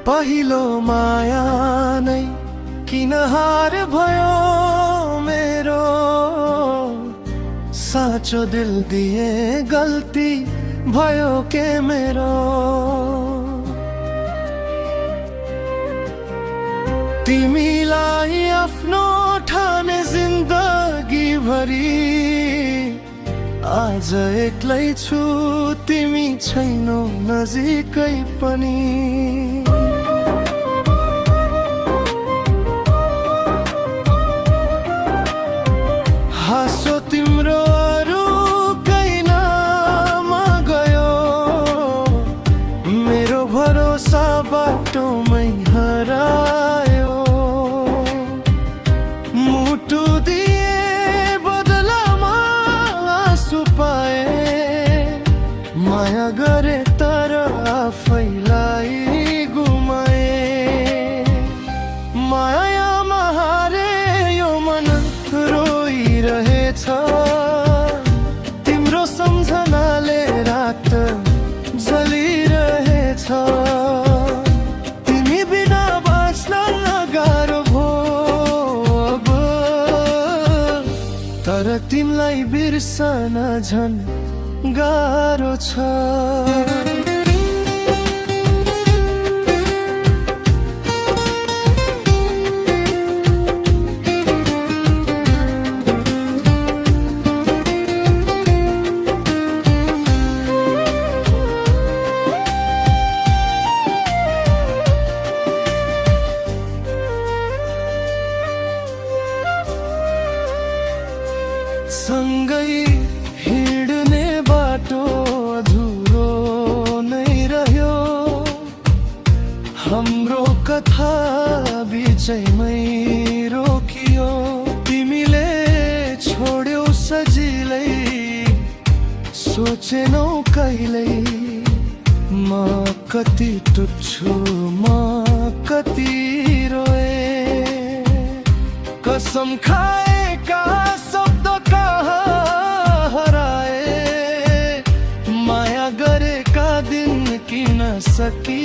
पहिलो माया नै किन हार भयो मेरो, साँचो दिल दिए गल्ती भयो के मेरो। तिमीलाई आफ्नो ठाने जिन्दगी भरी, आज एक्लै छु तिमी छैनौ नजिकै पनि। हाँसो तिम्रो अरू कैनामा गयो, मेरो भरोसा बाटोमै हरायो। मुटु दिए बदलामा आँसु पाए, माया गरे तर आफैलाई गुमाए। मायामा हारे यो मन रोइरहेछ, तिम्रो सम्झनाले रात जलिरहेछ। तिमी बिना बाँच्न गाह्रो भो अब, तर तिमीलाई बिर्सन झन् गाह्रो छ। सँगै हिँड्ने बाटो अधुरो नै रह्यो, हाम्रो कथा बिचैमै रोकियो। तिमीले छोड्यौ सजिलै, सोचेनौ कहिल्यै म कति टुट्छु म कति रोए। कसम खाएका शब्द कहाँ हराए, माया गरेका दिन किन सकी